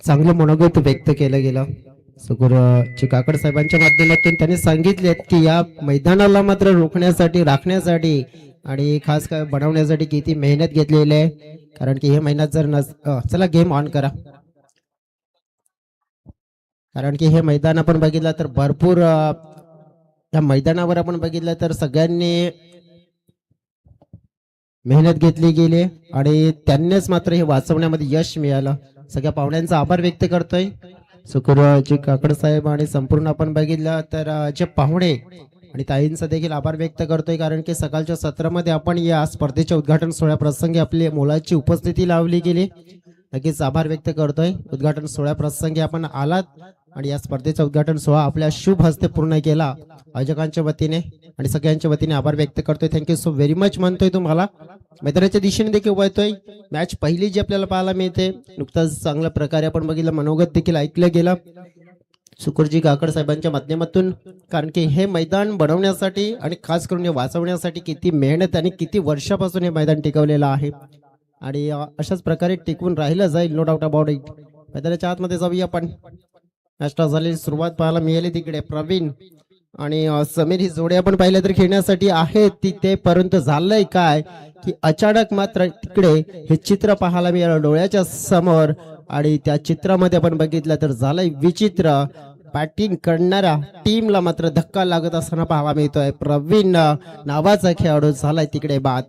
चांगलं मनोगत व्यक्त केलं गेलं. सुगुर चिकाकड साहेबांच्या माध्यमातून त्यांनी सांगितले की या मैदानाला मात्र रोखण्यासाठी राखण्यासाठी आणि खास काय बनवण्यासाठी किती मेहनत घेतलेली आहे. कारण की हे मेहनत जर चला गेम ऑन करा. कारण की हे मैदान आपण बघितलं तर भरपूर या मैदानावर आपण बघितलं तर सगळ्यांनी मेहनत घेतली गेली आणि त्यांनीच मात्र हे वाचवण्यामध्ये यश मिळालं. सगळ्या पाहुण्यांचा आभार व्यक्त करतोय सुकुरजी काकड साहेब आणि संपूर्ण आपण बघितलं तर जे पाहुणे आणि ताईंचा देखील आभार व्यक्त करतोय. कारण की सकाळच्या सत्रामध्ये आपण या स्पर्धेच्या उद्घाटन सोहळ्या प्रसंगी आपली मोलाची उपस्थिती लावली गेली. नक्कीच आभार व्यक्त करतोय. उद्घाटन सोहळ्या प्रसंगी आपण आलात आणि या स्पर्धेचा उद्घाटन सोहळा आपल्या शुभ हस्ते पूर्ण केला आयोजकांच्या वतीने आणि सगळ्यांच्या वतीने आभार व्यक्त करतोय. थँक्यू सो व्हेरी मच म्हणतोय तुम्हाला. मैदानाच्या दिशेने देखील वळतोय. मॅच पहिली जी आपल्याला पाहायला मिळते नुकताच चांगल्या प्रकारे आपण बघितलं मनोगत देखील ऐकलं गेलं सुकुरजी काकड साहेबांच्या माध्यमातून. कारण की हे मैदान बनवण्यासाठी आणि खास करून हे वाचवण्यासाठी किती मेहनत आणि किती वर्षापासून हे मैदान टिकवलेलं आहे आणि अशाच प्रकारे टिकून राहिलं जाईल. No doubt about it. मैदानाच्या आतमध्ये जाऊया आपण. नाश्ता झालेली सुरुवात पाहायला मिळाली. तिकडे प्रवीण आणि समीर ही जोडी आपण पाहिल्या तर खेळण्यासाठी आहेत तिथे. परंतु झालंय काय की अचानक मात्र तिकडे हे चित्र पाहायला मिळालं डोळ्याच्या समोर आणि त्या चित्रामध्ये आपण बघितलं तर झालंय विचित्र. बॅटिंग करणाऱ्या टीमला मात्र धक्का लागत असताना पाहायला मिळतोय. प्रवीण नावाचा खेळाडू झालाय तिकडे बाद.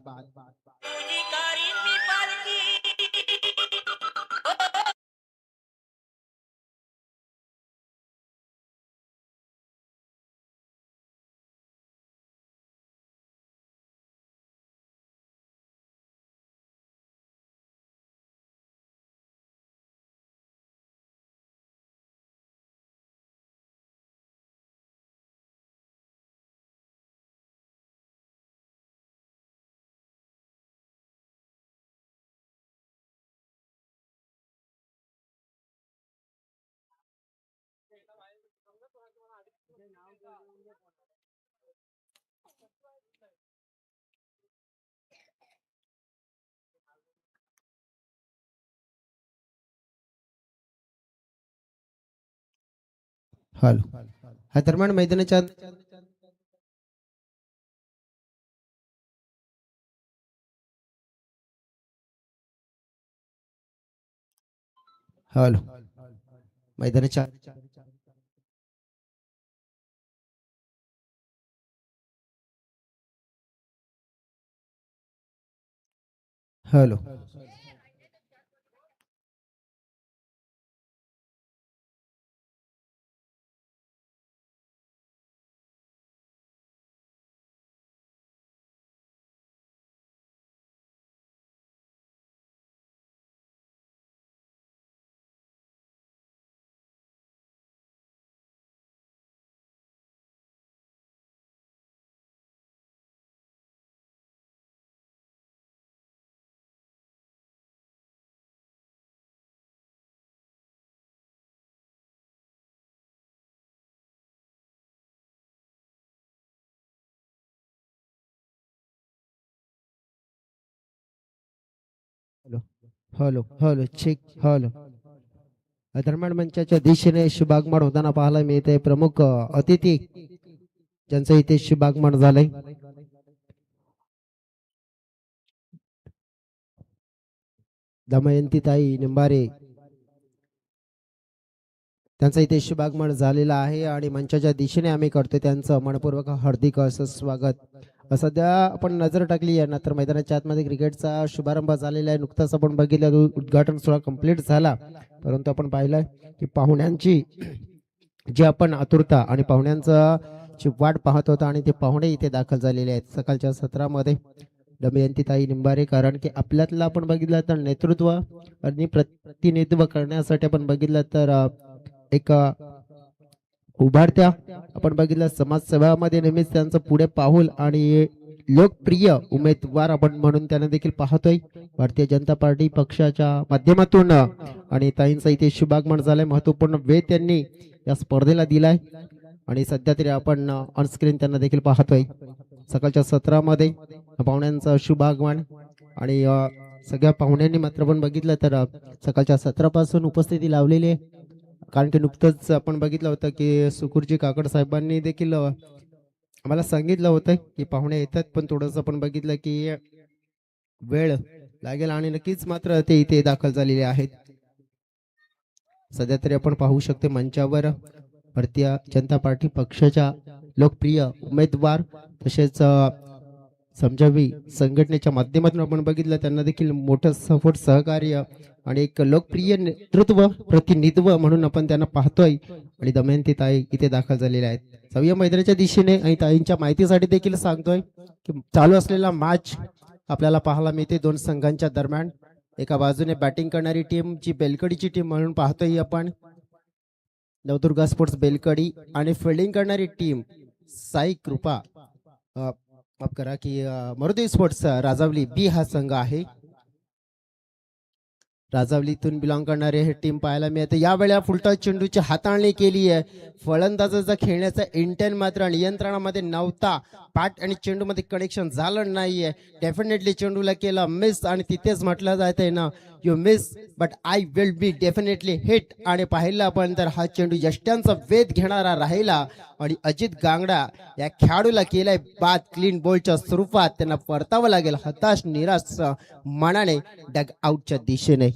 हॅलो हा दरम्यान मैदानाच्या हॅलो मैदानाच्या hello hello hello hello check hello. दरम्यान मंचाच्या दिशेने शुभागमन होताना पाहायला मिळते. प्रमुख अतिथी ज्यांचं इथे शुभागमन झालंय दमयंती ताई निंबारे त्यांचं इथे शुभागमन झालेलं आहे आणि मंचाच्या दिशेने आम्ही करतोय त्यांचं मनपूर्वक हार्दिक असं स्वागत. सध्या आपण नजर टाकली आहे ना तर मैदानाच्या आतमध्ये क्रिकेटचा शुभारंभ झालेला आहे. नुकताच आपण बघितलं उद्घाटन सोहळा कंप्लीट झाला. परंतु आपण पाहिलंय की पाहुण्यांची जी आपण आतुरता आणि पाहुण्यांचा ची वाट पाहत होता आणि ते पाहुणे इथे दाखल झालेले आहेत सकाळच्या सत्रामध्ये. दमयंतीताई निंबारे. कारण की आपल्यातलं आपण बघितलं तर नेतृत्व आणि प्रतिनिधित्व करण्यासाठी आपण बघितलं तर एक उभारत्या आपण बघितलं समाजसेवामध्ये नेहमीच त्यांचं पुढे पाऊल आणि लोकप्रिय उमेदवार आपण म्हणून त्यांना देखील पाहतोय भारतीय जनता पार्टी पक्षाच्या माध्यमातून. आणि ताईंचा इथे शुभागमन झालंय. महत्वपूर्ण वेळ त्यांनी या स्पर्धेला दिलाय आणि सध्या तरी आपण ऑनस्क्रीन त्यांना देखील पाहतोय सकाळच्या सत्रामध्ये पाहुण्यांचं शुभागमन आणि सगळ्या पाहुण्यांनी मात्र आपण बघितलं तर सकाळच्या 17 उपस्थिती लावलेली आहे. कारण की नुकतंच आपण बघितलं होतं की सुकुरजी काकड साहेबांनी देखील आम्हाला सांगितलं होतं की पाहुणे येतात, पण थोडंसं आपण बघितलं की वेळ लागेल आणि नक्कीच मात्र ते इथे दाखल झालेले आहेत. सध्या तरी आपण पाहू शकतो मंचावर भारतीय जनता पार्टी पक्षाच्या लोकप्रिय उमेदवार तसेच समजावी संघटनेच्या माध्यमातून आपण बघितलं त्यांना देखील मोठं सपोर्ट सहकार्य आणि एक लोकप्रिय नेतृत्व प्रतिनिधित्व म्हणून आपण त्यांना पाहतोय. आणि दमयंती ताई इथे दाखल झालेल्या आहेत सव्य मैदानाच्या दिशेने. आणि ताईंच्या माहितीसाठी देखील सांगतोय की चालू असलेला मॅच आपल्याला पाहायला मिळते दोन संघांच्या दरम्यान. एका बाजूने बॅटिंग करणारी टीम जी बेलकडीची टीम म्हणून पाहतोय आपण नवदुर्गा स्पोर्ट्स बेलकडी, आणि फिल्डिंग करणारी टीम साई कृपा माफ करा की मरुदी स्पोर्ट्स राजावली बी हा संघ आहे. राजावलीतून बिलॉंग करणारे हे टीम पाहायला मिळते. यावेळेला फुलटॉस चेंडूची हाताळणी केली आहे. फलंदाजाचा खेळण्याचा इंटेंट मात्र नियंत्रणामध्ये नव्हता. पॅट आणि चेंडूमध्ये कनेक्शन झालं नाहीये. डेफिनेटली चेंडूला केला मिस आणि तिथेच म्हटलं जात आहे ना, you miss but I will be definitely hit. आणि पाहिलं आपण तर हा चेंडू यष्ट्यांचा वेध घेणारा राहिला आणि अजित गांगडा या खेळाडूला केलाय बाद. क्लीन बॉलच्या स्वरूपात त्यांना परतावं लागेल हताश निराश मनाने डग आउटच्या दिशेने.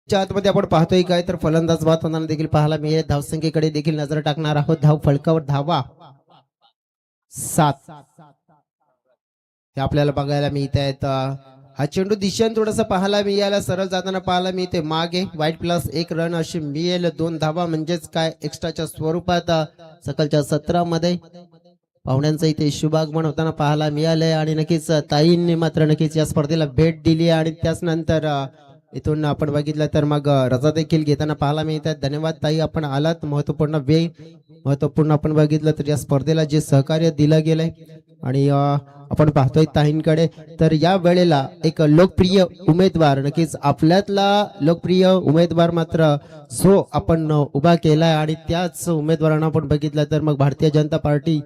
आतमध्ये आपण पाहतोय काय तर फलंदाज बाद होताना देखील पाहायला मिळेल. धावसंख्येकडे देखील नजर टाकणार आहोत. धाव फलकावर धावा 7 हे आपल्याला बघायला मिळत आहेत. हा चेंडू दिशेने थोडस पाहायला मिळाला, सरळ जाताना पाहायला मिळते मागे वाईट प्लस 1 रन अशी मिळेल. 2 धावा म्हणजेच काय एक्स्ट्राच्या स्वरूपात सकाळच्या 17 मध्ये पाहुण्यांचं इथे शुभागमन होताना पाहायला मिळालंय. आणि नक्कीच ताईंनी मात्र नक्कीच या स्पर्धेला भेट दिली आणि त्याच नंतर इथून आपण बघितलं तर मग रजा देखील घेताना पाहायला मिळतात. धन्यवाद ताई, आपण आलात. महत्वपूर्ण वेळ महत्वपूर्ण आपण बघितलं तर या स्पर्धेला जे सहकार्य दिलं गेलंय आणि आपण पाहतोय ताईंकडे. तर या वेळेला एक लोकप्रिय उमेदवार नक्कीच आपल्यातला लोकप्रिय उमेदवार मात्र सो आपण उभा केलाय आणि त्याच उमेदवारांना आपण बघितलं तर मग भारतीय जनता पार्टी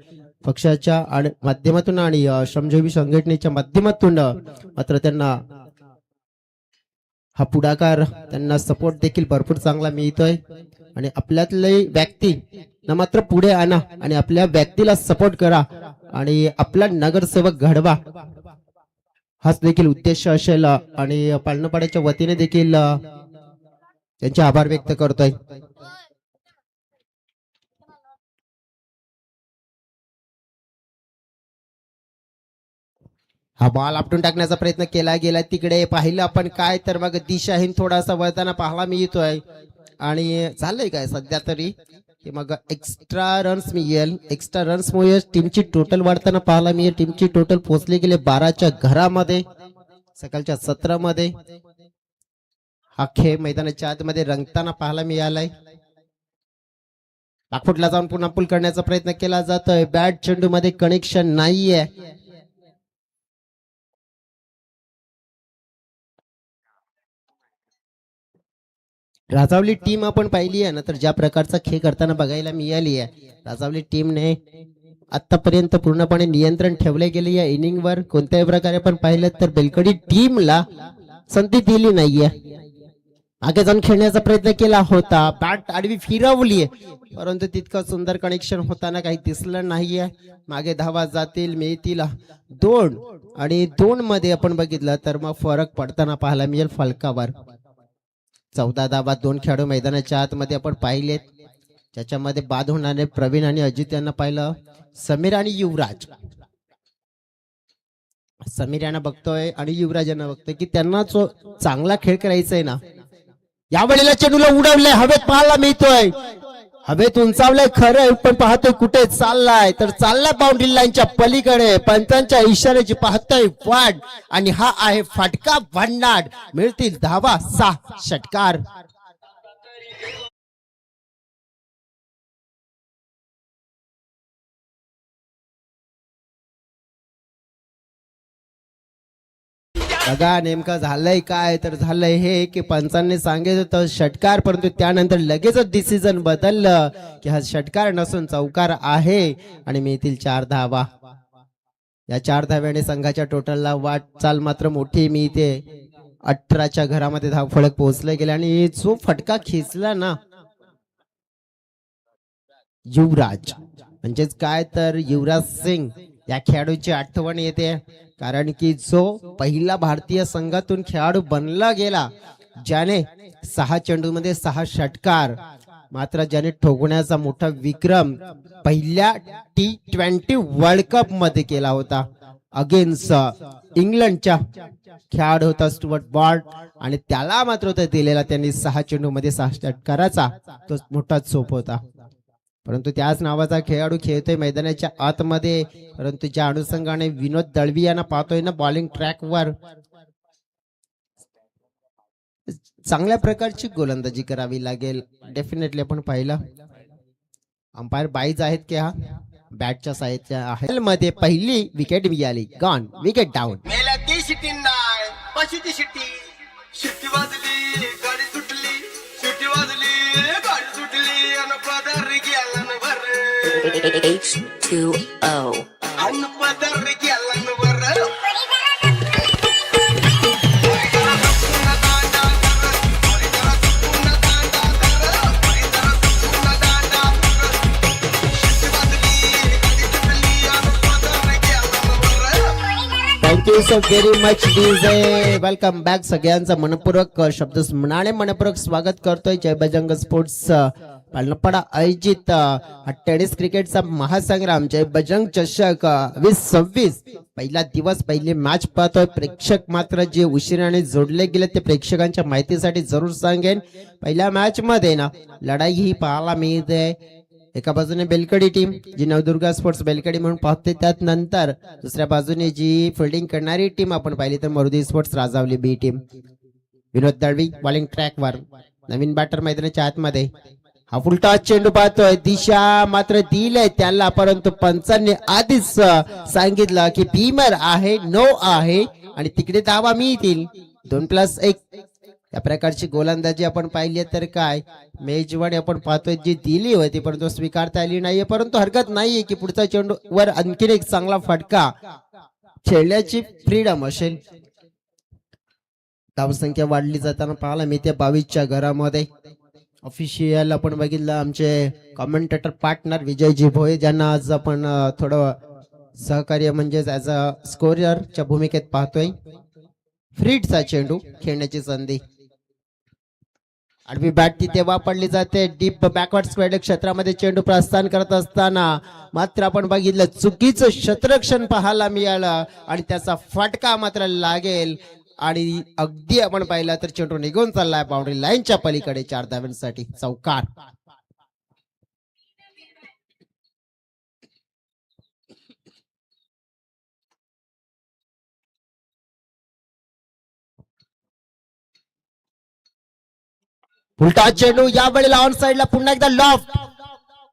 पक्षाच्या माध्यमातून आणि श्रमजीवी संघटनेच्या माध्यमातून मात्र त्यांना हा पुढाकार त्यांना सपोर्ट देखील भरपूर चांगला मिळतोय. आणि आपल्यातले व्यक्ती ना मात्र पुढे आणा आणि आपल्या व्यक्तीला सपोर्ट करा आणि आपला नगरसेवक घडवा हाच देखील उद्देश असेल. आणि पालनपाड्याच्या वतीने देखील त्यांचे आभार व्यक्त करतोय. हा बॉल आपटून टाकण्याचा प्रयत्न केला गेला तिकडे. पाहिलं आपण काय तर मग दिशाहीन थोडासा वळताना पाहायला मिळतोय. आणि झालंय काय सध्या तरी की मग एक्स्ट्रा रन्स मिळेल. एक्स्ट्रा रन्स मुळे टीमची टोटल वाढताना पाहायला मिळेल. टीमची टोटल पोहोचली गेले 12च्या घरामध्ये सकाळच्या 17 मध्ये. हा खेळ मैदानाच्या आतमध्ये रंगताना पाहायला मिळालाय. बागफुटला जाऊन पुन्हा पूल करण्याचा प्रयत्न केला जातोय. बॅट चेंडू मध्ये कनेक्शन नाहीये. राजावली टीम आपण पाहिली आहे ना, तर ज्या प्रकारचा खेळ करताना बघायला मिळाली आहे. राजावली टीमने आतापर्यंत पूर्णपणे नियंत्रण ठेवले गेले या इनिंगवर. कोणत्याही प्रकारे आपण पाहिलं तर बेलकडी टीमला संधी दिली नाहीये. मागे जाऊन खेळण्याचा प्रयत्न केला होता, बॅट आडवी फिरवली परंतु तितकं सुंदर कनेक्शन होताना काही दिसलं नाहीये. मागे धावा जातील मिळतील 2 आणि 2 मध्ये आपण बघितलं तर मग फरक पडताना पाहायला मिळेल फलकावर. 14 धावा 2 खेळाडू मैदानाच्या आतमध्ये आपण पाहिलेत, ज्याच्यामध्ये बाद होणारे प्रवीण आणि अजित यांना पाहिलं. समीर आणि युवराज, समीर यांना बघतोय आणि युवराज यांना बघतोय की त्यांना जो चांगला खेळ करायचा आहे ना, यावेळेला चेंडूला उडवलंय, हवेत पाहायला मिळतोय. हवेत उंचावलंय खरं, पण पाहतोय कुठे चाललाय तर चाललाय बाउंड्री लाईनच्या पलीकडे. पंचांच्या इशाऱ्याची पाहतोय वाट आणि हा आहे फटका. भन्नाट मिळतील धावा 6 षटकार. बघा नेमकं झालंय काय, तर झालंय हे की पंचांनी सांगितलं होतं षटकार, परंतु त्यानंतर लगेचच डिसिजन बदललं की हा षटकार नसून चौकार आहे आणि मिळतील 4 धावा. या 4 धाव्याने संघाच्या टोटलला वाटचाल मात्र मोठी मिळते. 18च्या घरामध्ये धावफलक पोहोचले गेले आणि जो फटका खेचला ना युवराज, म्हणजेच काय तर युवराज सिंग या खेळाडूची आठवण येते. कारण की जो पहिला भारतीय संघातून खेळाडू बनला गेला ज्याने 6 चेंडूमध्ये 6 षटकार, मात्र ज्याने ठोकण्याचा मोठा विक्रम पहिल्या T20 वर्ल्ड कप मध्ये केला होता अगेन्स्ट इंग्लंडच्या खेळाडू होता स्टुअर्ट ब्रॉड, आणि त्याला मात्र तो दिलेला त्यांनी 6 चेंडूमध्ये 6 षटकाराचा तो मोठा चोप होता. परंतु त्याच नावाचा खेळाडू खेळतोय मैदानाच्या आतमध्ये, परंतु ज्या अनुषंगाने विनोद दळवी यांना पाहतोय ना बॉलिंग ट्रॅकवर, चांगल्या प्रकारची गोलंदाजी करावी लागेल. डेफिनेटली आपण पाहिलं अंपायर बाईज आहेत की हा बॅटच्या साईडच्या आहे मध्ये पहिली विकेट मिळाली. Gone, wicket down. मेला ती शिट्टी नाय पशीची शिट्टी, शिट्टी वाजली गाडी सुटली, शिट्टी वाजली गाडी सुटली अन पदर गेला न भर H2O. अन पदर गेला न भर thank you so very much DJ. Welcome back. सगळ्यांचं मनपूर्वक शब्द म्हणाने मनपूर्वक स्वागत करतोय जय बजरंग स्पोर्ट्स पालनपाडा आयोजित हा टेनिस क्रिकेटचा महासंग्राम जय बजरंग चषक 2026 पहिला दिवस, पहिली मॅच पाहतोय. प्रेक्षक मात्र जे उशिराने जोडले गेले ते प्रेक्षकांच्या माहितीसाठी जरूर सांगेन. पहिल्या मॅच मध्ये ना लढाई ही पाहायला मिळते. एका बाजूने बेलकडी टीम जी नवदुर्गा स्पोर्ट्स बेलकडी म्हणून पाहते, त्यात नंतर दुसऱ्या बाजूने जी फिल्डिंग करणारी टीम आपण पाहिली तर मरुदी स्पोर्ट्स राजावली बी टीम. विनोद दळवी बॉलिंग ट्रॅकवर, नवीन बॅटर मैदानाच्या आतमध्ये. हा फुलटा चेंडू पाहतोय, दिशा मात्र दिले त्याला, परंतु पंचांनी आधीच सांगितलं की बीमर आहे, नो आहे आणि तिकडे धावा मिळतील 2+1. या प्रकारची गोलंदाजी आपण पाहिली तर काय मेजवानी आपण पाहतोय जी दिली होती परंतु स्वीकारता आली नाहीये. परंतु हरकत नाहीये की पुढचा चेंडू वर आणखीन एक चांगला फटका खेळण्याची फ्रीडम असेल. धावसंख्या वाढली जाताना पाहायला मिळते 22च्या घरामध्ये. ऑफिशियल आपण बघितलं आमचे कॉमेंटेटर पार्टनर विजयजी भोये, ज्यांना आज आपण थोडं सहकार्य म्हणजेच ऍज अ स्कोररच्या भूमिकेत पाहतोय. फ्रीडचा चेंडू खेळण्याची संधी, आडवी बॅट तिथे वापरली जाते. डीप बॅकवर्ड स्क्वेअर क्षेत्रामध्ये चेंडू प्रस्थान करत असताना मात्र आपण बघितलं चुकीचं क्षेत्ररक्षण पाहायला मिळालं आणि त्याचा फटका मात्र लागेल आणि अगदी आपण पाहिलं तर चेंडू निघून चाललाय बाउंड्री लाईनच्या पलीकडे 4 धाव्यांसाठी चौकार. उलटा चेंडू यावेळेला ऑन साइडला पुन्हा एकदा लॉफ्ट.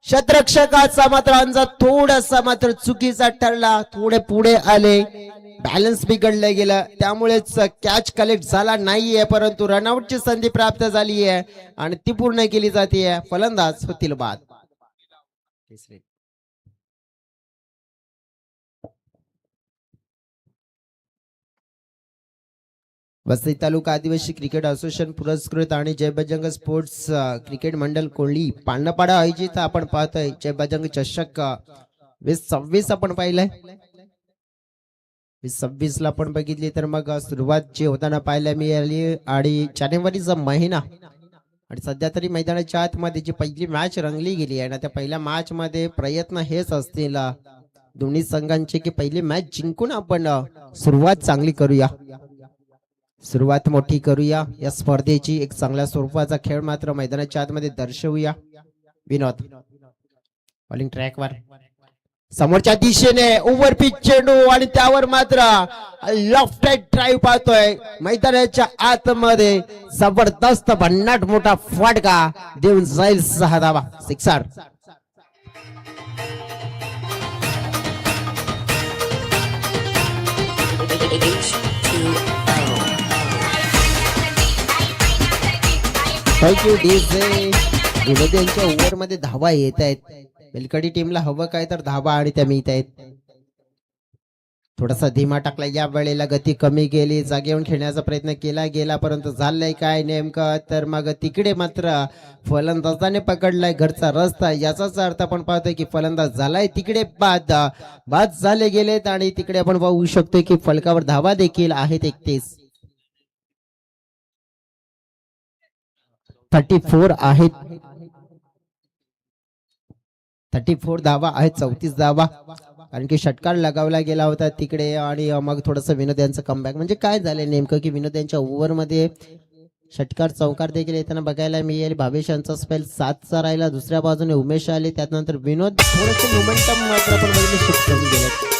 क्षेत्ररक्षकाचा मात्र अंदाज थोडासा मात्र चुकीचा ठरला, थोडे पुढे आले, बॅलन्स बिघडले गेलं, त्यामुळेच कॅच कलेक्ट झाला नाहीये. परंतु रनआउटची संधी प्राप्त झाली आहे आणि ती पूर्ण केली जाते. फलंदाज होतील बाद. वसई तालुका आदिवासी क्रिकेट असोसिएशन पुरस्कृत आणि जय बजरंग स्पोर्ट्स क्रिकेट मंडळ कोळी पांडपाडा आयोजित आपण पाहतोय जय बजरंग चषक 2026 आपण पाहिलंय. 2026 ला आपण बघितली तर मग सुरुवात जी होताना पाहायला मिळाली आणि जानेवारीचा महिना आणि सध्या तरी मैदानाच्या आतमध्ये जी पहिली मॅच रंगली गेली आहे ना, त्या पहिल्या मॅच मध्ये प्रयत्न हेच असतील दोन्ही संघांचे की पहिली मॅच जिंकून आपण सुरुवात चांगली करूया, सुरुवात मोठी करूया. या स्पर्धेची एक चांगल्या स्वरूपाचा खेळ मात्र मैदानाच्या आतमध्ये दर्शवूया. विनोद बॉलिंग ट्रॅकवर, समोरच्या दिशेने ओव्हर पिच चेंडू आणि त्यावर मात्र लेफ्ट राईट ड्राईव्ह पाहतोय मैदानाच्या आतमध्ये. जबरदस्त भन्नाट मोठा फटका देऊन जाईल 6 धावा, सिक्सर. H2O. Thank you DJ. विनोद यांच्या ओव्हर मध्ये धावा येत आहेत. बेलकडी टीमला हवं काय तर धावा आणि त्या मिळत आहेत. थोडासा धीमा टाकला या वेळेला, गती कमी केली, जागे येऊन खेळण्याचा प्रयत्न केला गेला, परंतु झालंय काय नेमकं तर मग तिकडे मात्र फलंदाजाने पकडलाय घरचा रस्ता. याचाच अर्थ आपण पाहतोय की फलंदाज झालाय तिकडे बाद. बाद झाले गेलेत आणि तिकडे आपण पाहू शकतोय की फलकावर धावा देखील आहेत 31. 34 आहेत. 34 धावा आहेत, 34 धावा. कारण की षटकार लगावला गेला होता तिकडे आणि मग थोडंसं विनोद यांचं कमबॅक. म्हणजे काय झालंय नेमकं की विनोद यांच्या ओव्हरमध्ये षटकार चौकार देखील येताना बघायला मिळेल. भावेश यांचा स्पेल 7चा राहिला, दुसऱ्या बाजूने उमेश आले, त्यानंतर विनोद थोडंसं मोमेंटम मात्र आपण शिफ्ट करून गेले.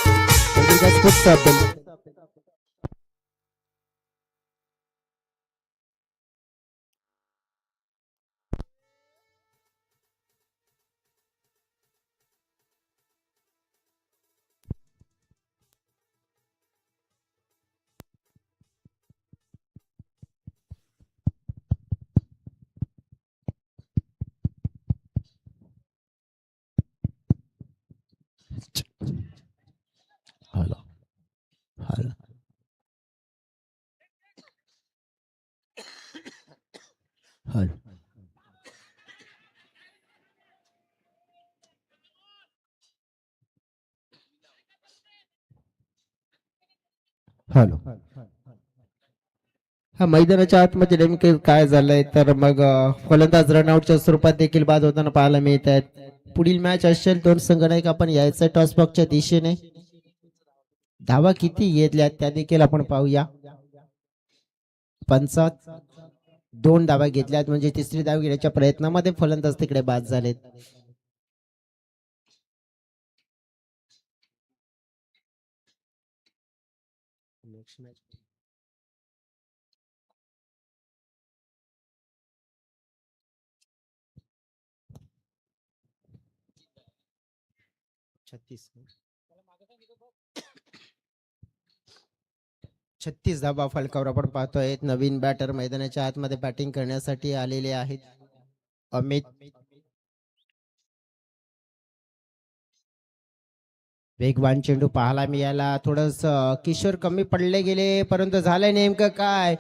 Hello hello hello hello. हा मैदानाच्या आतमध्ये नेमके काय झालंय तर मग फलंदाज रनआउटच्या स्वरूपात देखील बाद होताना पाहायला मिळत आहेत. पुढील मॅच असेल दोन संघ नाही का आपण यायचं टॉस बॉक्सच्या दिशेने. धावा किती घेतल्या त्या देखील आपण पाहूया. 2 धावा घेतल्यात म्हणजे तिसरी धाव घेण्याच्या प्रयत्नामध्ये फलंदाज तिकडे बाद झालेत. नेक्स्ट मॅच 36 धावा फलकावर आपण पाहतोय. नवीन बॅटर मैदानाच्या आतमध्ये बॅटिंग करण्यासाठी आलेले आहेत. अमित. वेगवान चेंडू पाहायला मिळाला, थोडस किशोर कमी पडले गेले, परंतु झालंय नेमकं काय,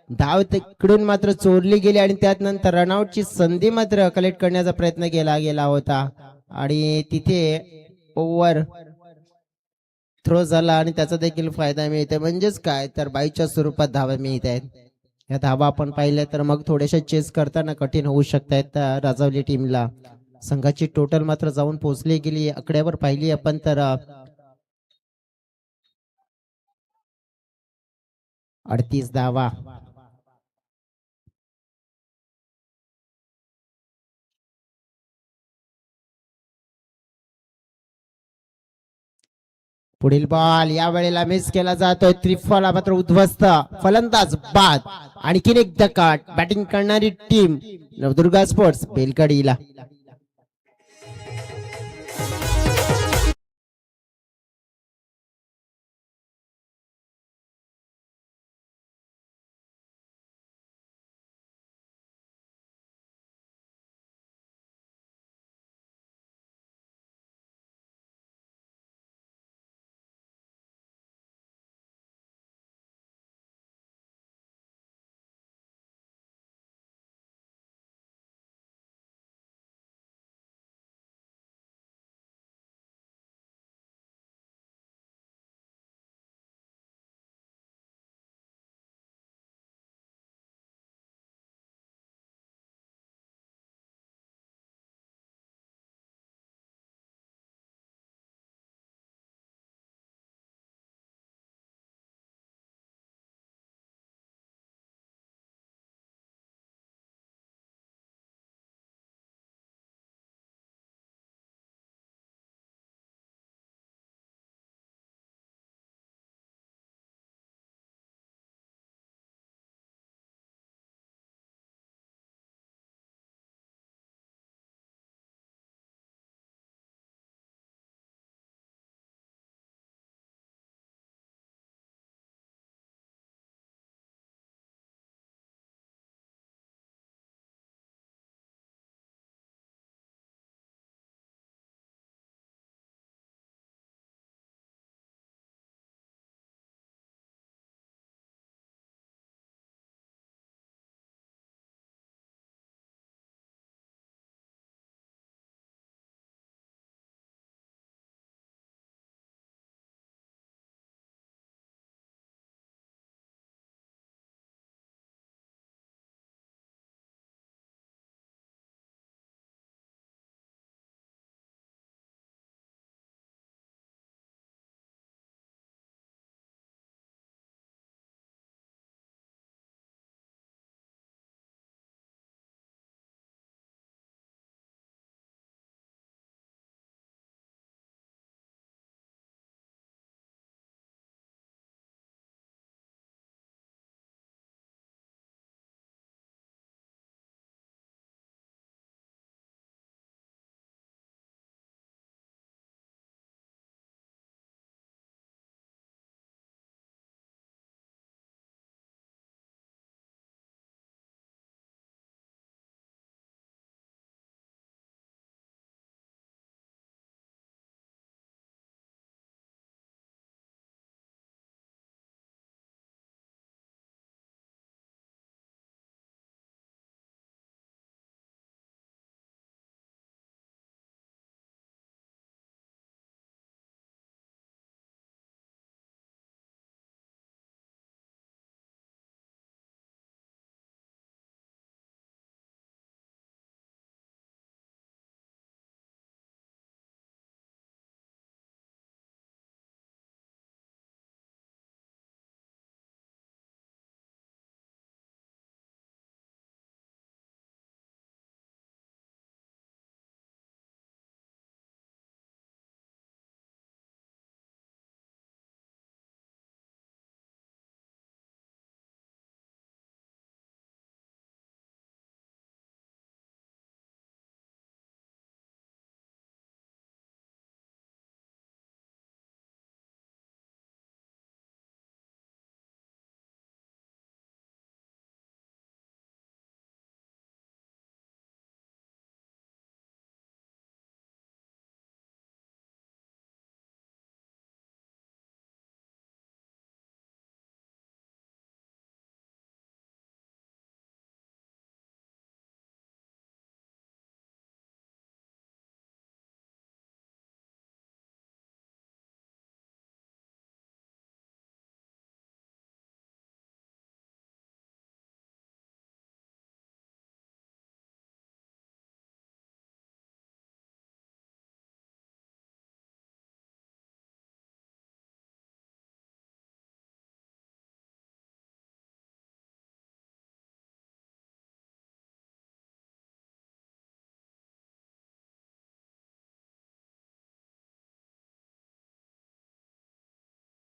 धाव तिकडून मात्र चोरली गेली आणि त्यानंतर रनआउटची संधी मात्र कलेक्ट करण्याचा प्रयत्न केला गेला होता आणि तिथे ओव्हर थ्रो झाला आणि त्याचा देखील फायदा मिळते. म्हणजेच काय तर बाईच्या स्वरूपात धावा मिळत आहेत. या धावा आपण पाहिल्या तर मग थोडेसे चेस करताना कठीण होऊ शकतात राजावली टीमला. संघाची टोटल मात्र जाऊन पोहोचली गेली. आकड्यावर पाहिली आपण तर 38 धावा. पुढील बॉल या वेळेला मिस केला जातोय. त्रिफला मात्र उद्ध्वस्त, फलंदाज बाद. आणखीन एक धक्का बॅटिंग करणारी टीम नवदुर्गा स्पोर्ट्स बेलकडीला.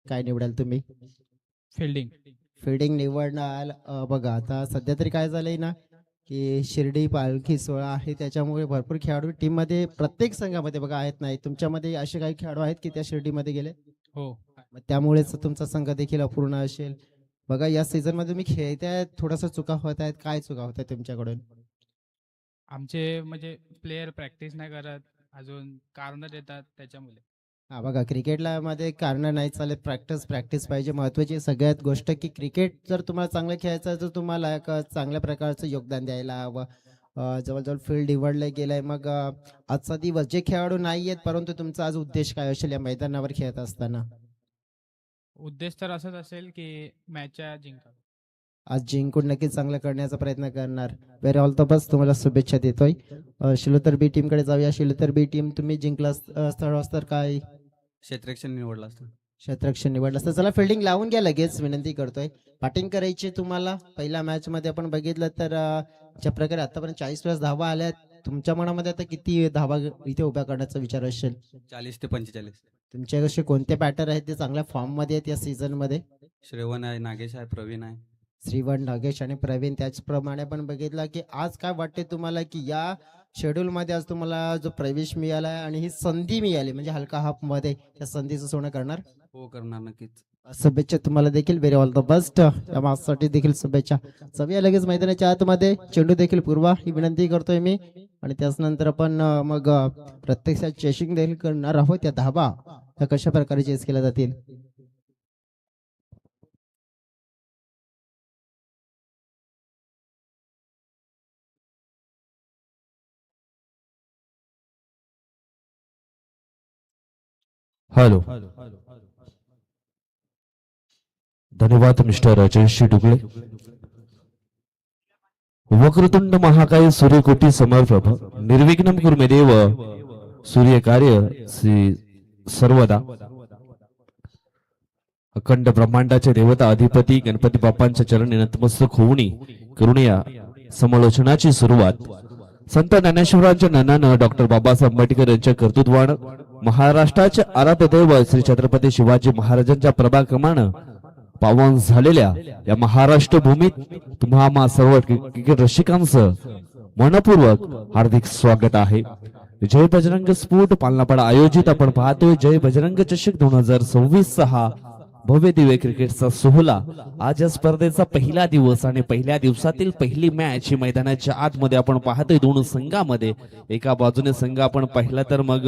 काय निवडाल तुम्ही? फिल्डिंग. फिल्डिंग निवडणार. बघा आता सध्या तरी काय झालंय ना, की शिर्डी पालखी सोहळा आहे, त्याच्यामुळे भरपूर खेळाडू टीममध्ये प्रत्येक संघामध्ये बघा आहेत. नाही तुमच्यामध्ये असे काही खेळाडू आहेत की त्या शिर्डीमध्ये गेले, हो. मग त्यामुळेच तुमचा संघ देखील अपूर्ण असेल. बघा या सीझन मध्ये तुम्ही खेळताय, थोडासा चुका होत आहेत. काय चुका होत आहेत तुमच्याकडून? आमचे म्हणजे प्लेयर प्रॅक्टिस नाही करत, अजून कारण देतात त्याच्यामुळे. हा बघा क्रिकेटला मध्ये कारण नाही चालत, प्रॅक्टिस प्रॅक्टिस पाहिजे. महत्वाची सगळ्यात गोष्ट की क्रिकेट जर तुम्हाला चांगलं खेळायचं आहे तर तुम्हाला एक चांगल्या प्रकारचं योगदान द्यायला हवं. जवळजवळ फील्ड निवडलं गेलंय. मग आजचा दिवस जे खेळाडू नाही आहेत, परंतु तुमचा आज उद्देश काय असेल या मैदानावर खेळत असताना? उद्देश तर असंच असेल की मॅचच्या जिंका. आज जिंकून नक्कीच चांगलं करण्याचा प्रयत्न करणार. व्हेरी ऑल द बेस्ट, तुम्हाला शुभेच्छा देतोय. शिलोतर बी टीम कडे जाऊया. शिलोतर बी टीम तुम्ही जिंकला तर काय क्षेत्ररक्षण निवडला असतं. क्षेत्ररक्षण निवडलं असतं. चला फिल्डिंग लावून घ्या लगेच, विनंती करतोय. बॅटिंग करायची तुम्हाला. पहिल्या मॅच मध्ये आपण बघितलं तर ज्या प्रकारे आतापर्यंत 40+ धावा आल्या, तुमच्या मनामध्ये आता किती धावा इथे उभ्या करण्याचा विचार असेल? 40 ते 45. तुमचे कसे कोणते बॅटर आहेत ते चांगल्या फॉर्म मध्ये आहेत या सीझन मध्ये? श्रेवन आहे, नागेश आहे, प्रवीण आहे. श्रीवण, नागेश आणि प्रवीण. त्याचप्रमाणे पण बघितलं की आज काय वाटते तुम्हाला की या शेड्यूल मध्ये आज तुम्हाला जो प्रवेश मिळाला आहे आणि ही संधी मिळाली म्हणजे हलका हाफ मध्ये, त्या संधीचं सोनं करणार? हो करणार नक्कीच. शुभेच्छा तुम्हाला देखील. Very all the best. या मार्क्ससाठी देखील शुभेच्छा. जाऊया लगेच मैदानाच्या आतमध्ये. चेंडू देखील पुरवा ही विनंती करतोय मी. आणि त्याच नंतर आपण मग प्रत्यक्षात चेसिंग देखील करणार आहोत. त्या धाबा त्या कशा प्रकारे चेस केल्या जातील? हॅलो, धन्यवाद मिस्टर अजयशी डुगळे. वक्रतुंड महाकाय सूर्यकोटी समप्रभ निर्विघ्नं कुरु देव सूर्यकार्य श्री सर्वदा. अखंड ब्रह्मांडाचे देवता अधिपती गणपती बाप्पांच्या चरणी नतमस्तक होऊनी करुणया समालोचनाची सुरुवात संत ज्ञानेश्वरांच्या नन्नानं डॉक्टर बाबासाहेब आंबेडकर यांच्या कर्तृत्वानं महाराष्ट्राचे आराध्य दैव श्री छत्रपती शिवाजी महाराजांच्या प्रभाक्रमानं पावन झालेल्या या महाराष्ट्र भूमीत तुम्हा सर्व क्रिकेट रसिकांचं मनपूर्वक हार्दिक स्वागत आहे. जय बजरंग स्फोट पालनापाडा आयोजित आपण पाहतोय जय बजरंग चषक 2026 हा भव्य दिव्य क्रिकेटचा सोहळा. आज या स्पर्धेचा पहिला दिवस आणि पहिल्या दिवसातील पहिली मॅच ही मैदानाच्या आतमध्ये आपण पाहतोय. दोन संघामध्ये एका बाजूने संघ आपण पाहिला तर मग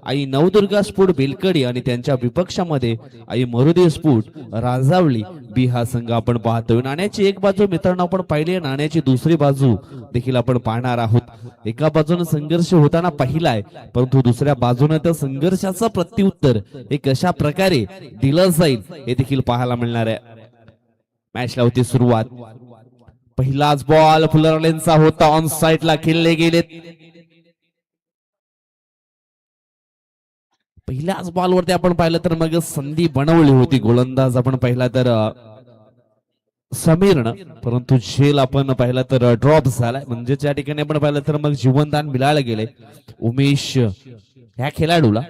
आई नवदुर्गा स्फोट बेलकडी आणि त्यांच्या विपक्षामध्ये आई मरुदे स्फोट राजावली बी हा संघ आपण पाहतोय. नाण्याची एक बाजू मित्रांनो आपण पाहिली, नाण्याची दुसरी बाजू देखील आपण पाहणार आहोत. एका बाजूने संघर्ष होताना पाहिलाय, परंतु दुसऱ्या बाजूने त्या संघर्षाचं प्रत्युत्तर हे कशा प्रकारे दिलं जाईल हे देखील पाहायला मिळणार आहे. मॅचला होती सुरुवात. पहिलाच बॉल फुलरलेनचा होता, ऑन साइडला खेळले गेलेत. पहिल्याच बॉलवरती आपण पाहिलं तर मग संधी बनवली होती गोलंदाज आपण पाहिला तर समीरनं, परंतु झेल आपण पाहिला तर ड्रॉप झालाय. म्हणजे त्या ठिकाणी आपण पाहिलं तर मग जीवनदान मिळालं गेले उमेश ह्या खेळाडूला.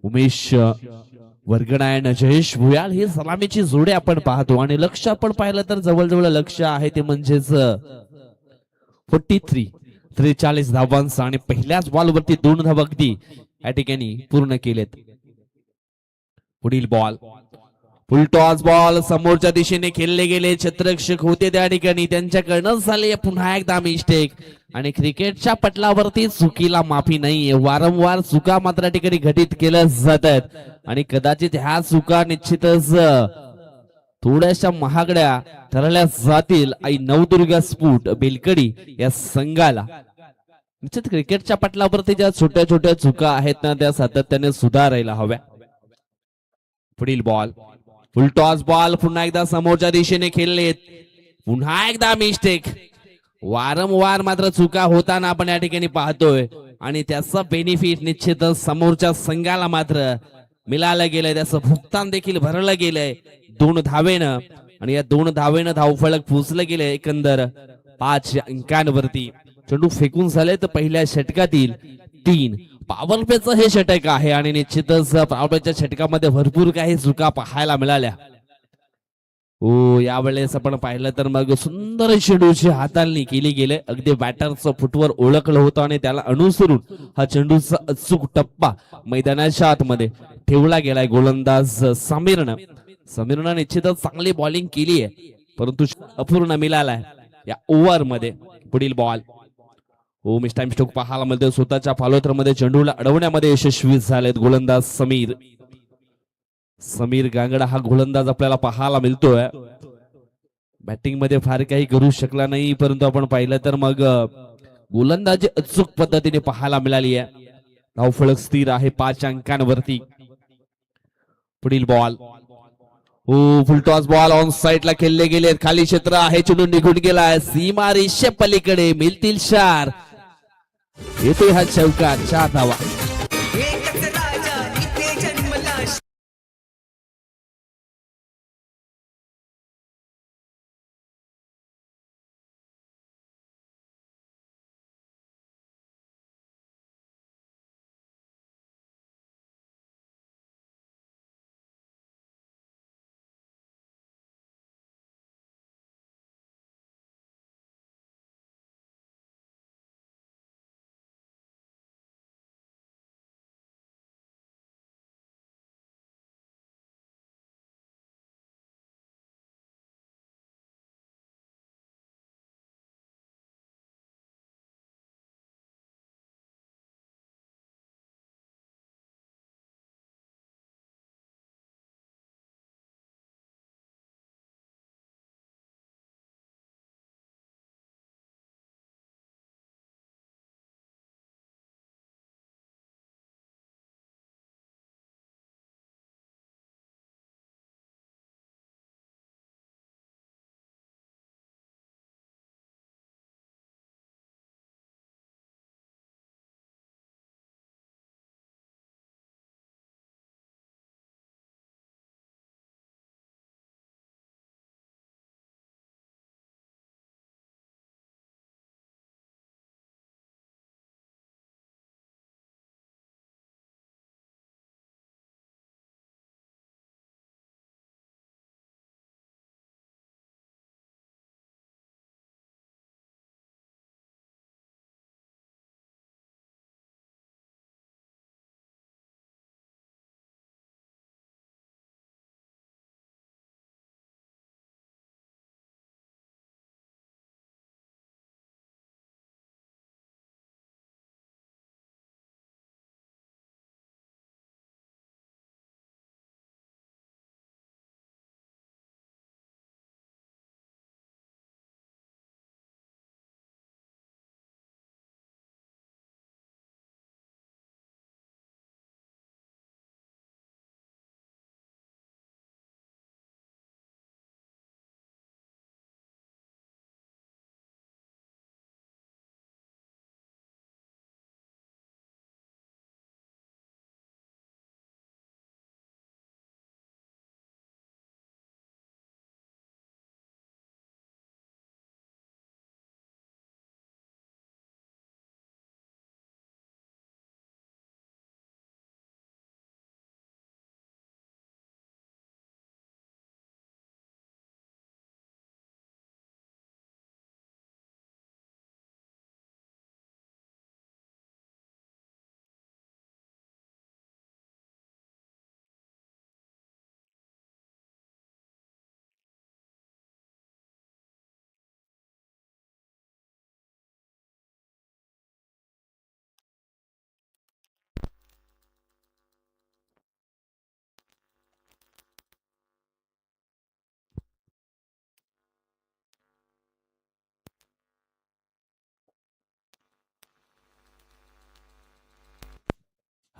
उमेश वर्गणायन जयेश भुयाल ही सलामीची जोडे आपण पाहतो आणि लक्ष आपण पाहिलं तर जवळजवळ लक्ष आहे ते म्हणजेच 43 धावांचा आणि पहिल्याच बॉलवरती 2 धावा अगदी या ठिकाणी पूर्ण केलेत. पुढील बॉल फुलटॉस बॉल समोरच्या दिशेने खेळले गेले. क्षेत्ररक्षक होते त्या ठिकाणी, त्यांच्याकडनं झाले पुन्हा एकदा मिस्टेक आणि क्रिकेटच्या पटलावरती चुकीला माफी नाहीये. वारंवार चुका मात्र ठिकाणी घटित केल्या जातात आणि कदाचित ह्या चुका निश्चितच थोड्याशा महागड्या ठरल्या जातील. आई नवदुर्गा स्फोट बेलकडी या संघाला. निश्चित क्रिकेटच्या पटलावरती ज्या छोट्या छोट्या चुका आहेत ना त्या सातत्याने सुधारायला हव्या. पुढील बॉल फुलटॉस बॉल पुन्हा एकदा समोरच्या दिशेने खेळलेत. पुन्हा एकदा मिस्टेक. वारंवार मात्र चुका होताना आपण या ठिकाणी पाहतोय आणि त्याचा बेनिफिट निश्चितच समोरच्या संघाला मात्र मिळालं गेलंय. त्याचं भुगतान देखील भरलं गेलंय 2 धावेनं आणि या 2 धावेनं धावफलक पोचलं गेले एकंदर 5 अंकांवरती. चेंडू फेकून झाले तर पहिल्या षटकातील 3 पॉवर प्लेचं हे षटक आहे आणि निश्चितच पॉवर प्लेच्या षटकामध्ये भरपूर काही चुका पाहायला मिळाल्या. हो, यावेळेस आपण पाहिलं तर मग सुंदर चेंडूची हाताळणी केली गेली. अगदी बॅटरचं फुटवर ओळखलं होतं आणि त्याला अनुसरून हा चेंडूचा अचूक टप्पा मैदानाच्या आतमध्ये ठेवला गेलाय. गोलंदाज समीरनं निश्चितच चांगली बॉलिंग केली आहे, परंतु अपूर्ण मिळालाय या ओव्हर मध्ये. पुढील बॉल हो, मिस टाइम स्ट्रोक पाहायला मिळतोय. स्वतःच्या फॉलोथरमध्ये चेंडूला अडवण्यामध्ये यशस्वी झालेत गोलंदाज समीर गांगडा हा गोलंदाज आपल्याला पाहायला मिळतोय. बॅटिंग मध्ये फार काही करू शकला नाही, परंतु आपण पाहिलं तर मग गोलंदाजी अचूक पद्धतीने पाहायला मिळाली आहे. धावफलक स्थिर आहे 5 अंकांवरती. पुढील बॉल हो, फुलटॉस बॉल ऑन साइडला खेळले गेले. खाली क्षेत्र आहे, चेंडू निघून गेलाय सीमा रेषे पलीकडे. मिळतील 4. येतोय हा चौका, 4 धावा. एकच राजा इथे जन्मला.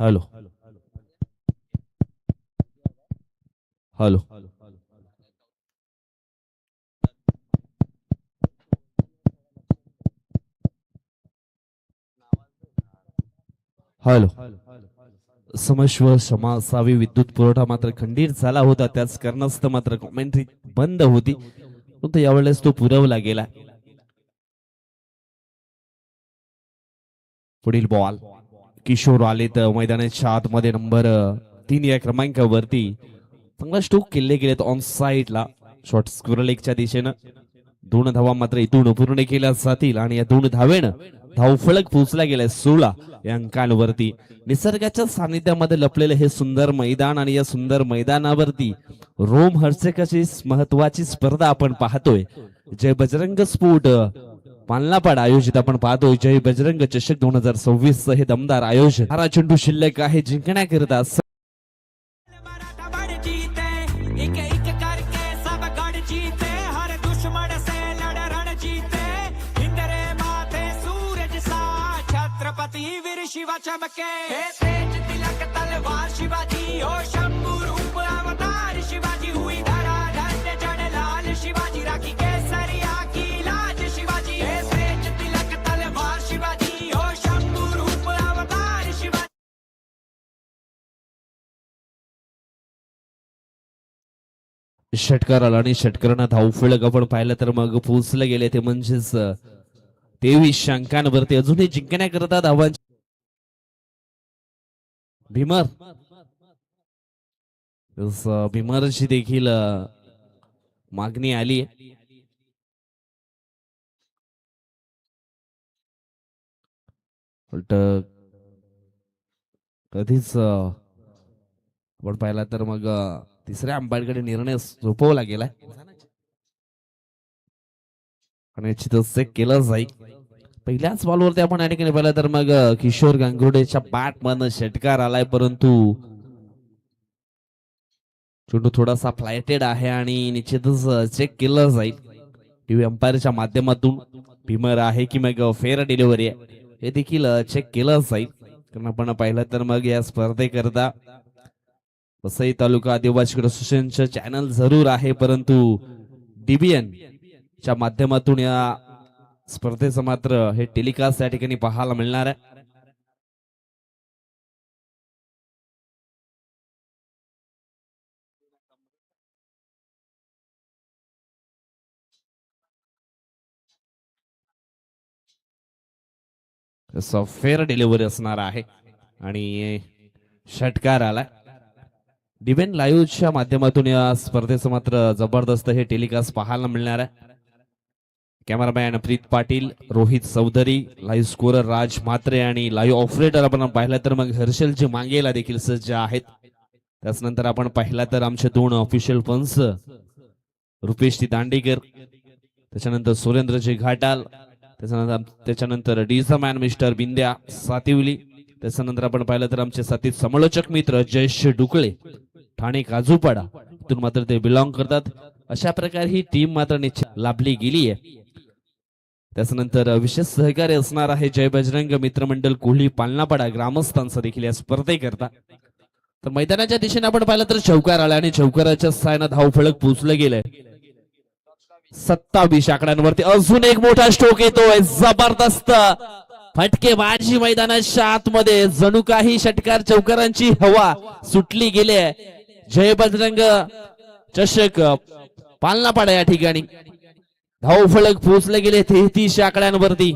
हॅलो हॅलो हॅलो समश्व समासावी विद्युत पुरवठा मात्र खंडित झाला होता. त्याच कारणास्तव मात्र कॉमेंट्री बंद होती, परंतु यावेळेस तो पुरवला गेला. पुढील बॉल किशोर आले तर मैदानाच्या आतमध्ये नंबर 3 या क्रमांकावरती चांगला स्ट्रोक केले गेलेत ऑन साईडला शॉर्ट स्क्वेअर लेगच्या दिशेनं. 2 धावा मात्र इथून पूर्ण केल्या जातील आणि या 2 धावेनं धावफलक पोहोचला गेलाय 16 या अंकांवरती. निसर्गाच्या सानिध्यामध्ये लपलेलं हे सुंदर मैदान आणि या सुंदर मैदानावरती रोमहर्षकाची महत्वाची स्पर्धा आपण पाहतोय. जय बजरंग स्पोर्ट पालनापाड आयोजित आपण पाहतोय. जय बजरंग चषक 2026 हे दमदार आयोजन. 12 चेंडू शिल्लक आहे जिंकण्याकरिता. मराठा बड़ जीते एक एक करके सब गढ़ जीते हर दुश्मन से लड़ रण जीते इंद्रे माथे सूरज सा छत्रपति वीर शिवा चमके तेज तिलक तलवार शिवाजी हो शंभू रूप अवतार शिवाजी हुई धरा धन्य जन लाल शिवाजी राखी केसरिया की लाज शिवाजी तेज तिलक तलवार शिवाजी हो शंभू रूप अवतार शिवाजी. षटकार आला आणि षटकारांना धावफलक आपण पाहिलं तर मग पोहोचले गेले ते म्हणजेच 23 अंकांवरती. अजूनही जिंकण्याकरता धावांची भीमर भीमरची देखील मागणी आली आहे. कधीच आपण पाहिला तर मग तिसऱ्या अंपायरकडे निर्णय सोपवला गेलाय आणि निश्चितच ते केलं जाईल. पहिल्याच बॉलवरती आपण या ठिकाणी पाहिलं तर मग किशोर गांगुर्डेच्या बॅट मधनं षटकार आलाय परंतु चेंडू थोडासा फ्लायटेड आहे आणि निश्चितच चेक केलं जाईल टीव्ही अंपायरच्या माध्यमातून. भीमर आहे की मग फेअर डिलिव्हरी आहे हे देखील चेक केलं जाईल. कारण आपण पाहिलं तर मग या स्पर्धेकरता वसई तालुका आदिवासी असोसिएशनचं चॅनल जरूर आहे परंतु डीबीएन च्या माध्यमातून या स्पर्धेचं मात्र हे टेलिकास्ट या ठिकाणी पाहायला मिळणार आहे. फेअर डिलिव्हरी असणार आहे आणि षटकार आलाय. डिबेन लाईव्हच्या माध्यमातून या स्पर्धेचं मात्र जबरदस्त हे टेलिकास्ट पाहायला मिळणार आहे. कॅमेरामॅन प्रीत पाटील, रोहित चौधरी, लाईव्ह स्कोरर राज म्हात्रे आणि लाईव्ह ऑपरेटर आपण पाहिलं तर मग हर्षलजी मांगेला देखील सज्ज आहेत. त्याचनंतर आपण पाहिला तर आमचे 2 ऑफिशियल पंच रुपेश दांडेकर, त्याच्यानंतर सुरेंद्रजी घाटाल, त्याच्यानंतर डीजा मॅन मिस्टर बिंद्या सातिवली. त्याच्यानंतर आपण पाहिलं तर आमचे साथी समालोचक मित्र जयेश डुकळे ठाणे काजूपाडा इथून मात्र ते बिलॉंग करतात. अशा प्रकारे ही टीम मात्र निश्चित लाभली गेली आहे. त्याच्यानंतर विशेष सहकार्य असणार आहे जय बजरंग मित्रमंडळ कोहली पालनापाडा ग्रामस्थांचा देखील या स्पर्धेकरता. तर मैदानाच्या दिशेने आपण पाहिलं तर चौकार आला आणि चौकाराच्या साहाय्याने धावफलक पोहोचलं गेलंय 27 आकड्यांवरती. अजून एक मोठा स्ट्रोक येतोय जबरदस्त फटकेबाजी मैदानाच्या आतमध्ये. जणू काही षटकार चौकारांची हवा सुटली गेली आहे. जय बजरंग चषक पालनापाडा या ठिकाणी धावफलक पोहोचले गेले 33 आकड्यांवरती.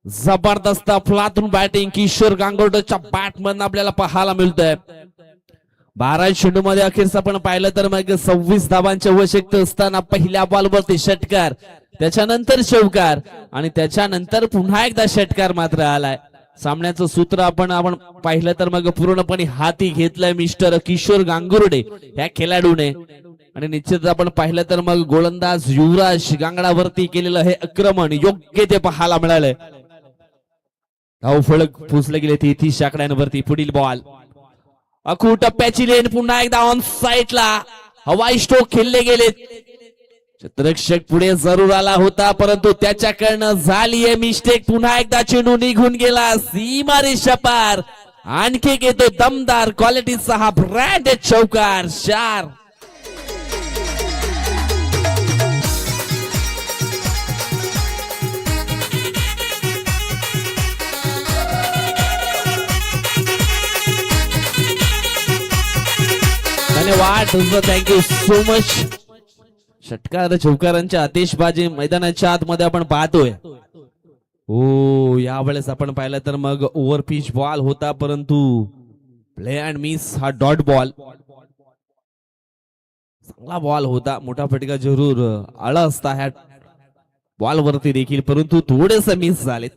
जबरदस्त फलातून बॅटिंग किशोर गांगुर्डेच्या बॅट मधून आपल्याला पाहायला मिळतंय. 12 चेंडू मध्ये अखेरच आपण पाहिलं तर मग 26 धावांच्या आवश्यकता असताना पहिल्या बॉलवरती षटकार, त्याच्यानंतर चौकार आणि त्याच्यानंतर पुन्हा एकदा षटकार मात्र आलाय. सामन्याचं सूत्र आपण पाहिलं तर मग पूर्णपणे हाती घेतलंय मिस्टर किशोर गांगुर्डे या खेळाडूने. आणि निश्चित आपण पाहिलं तर मग गोलंदाज युवराज गांगडावरती केलेलं हे आक्रमण योग्य ते पाहायला मिळालंय. धावफलक पोचले गेले 33 आकड्यांवरती. पुढील बॉल अखू टप्प्याची लेन पुन्हा एकदा ऑन साईडला हवाई स्ट्रोक खेळले गेले. क्षेत्ररक्षक पुढे जरूर आला होता परंतु त्याच्याकडनं झालीये मिस्टेक. पुन्हा एकदा चेंडू निघून गेला सीमारेषा पार. आणखी येतो दमदार क्वालिटीचा हा ब्रँडेड चौकार 4. धन्यवाद, थँक्यू सो मच. षटकार चौकारांच्या आतिषबाजी मैदानाच्या आतमध्ये आपण पाहतोय. ओ यावेळेस आपण पाहिलं तर मग ओव्हर पिच बॉल होता, परंतु प्ले अँड मिस हा डॉट बॉल. चांगला बॉल होता, मोठा फटका जरूर आला असता ह्या बॉल वरती देखील, परंतु थोडेस मिस झालेत.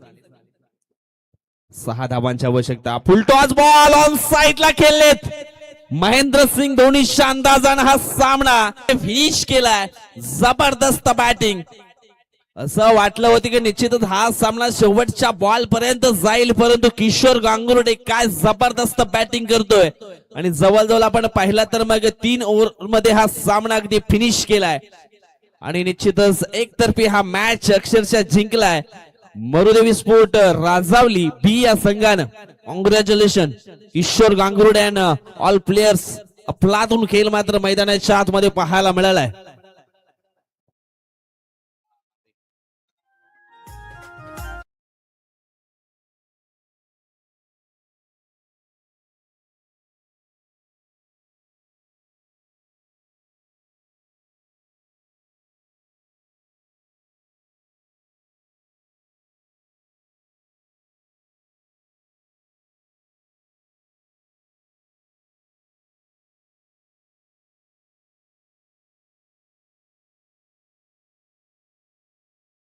6 धावांची आवश्यकता. फुलटॉस बॉल ऑन साइडला खेळलेत महेंद्रसिंग धोनीच्या अंदाजानं हा सामना फिनिश केलाय. जबरदस्त बॅटिंग. असं वाटलं होतं की निश्चितच हा सामना शेवटच्या बॉल पर्यंत जाईल, परंतु किशोर गांगुर्डे काय जबरदस्त बॅटिंग करतोय आणि जवळजवळ आपण पाहिला तर मग 3 ओव्हर मध्ये हा सामना अगदी फिनिश केलाय आणि निश्चितच एकतर्फी हा मॅच अक्षरशः जिंकलाय. मरुदेवी स्पोर्ट राजावली बी या संघानं. Congratulation Kishor Gangurde and all players. अफलातून खेळ मात्र मैदानाच्या आतमध्ये पाहायला मिळालाय.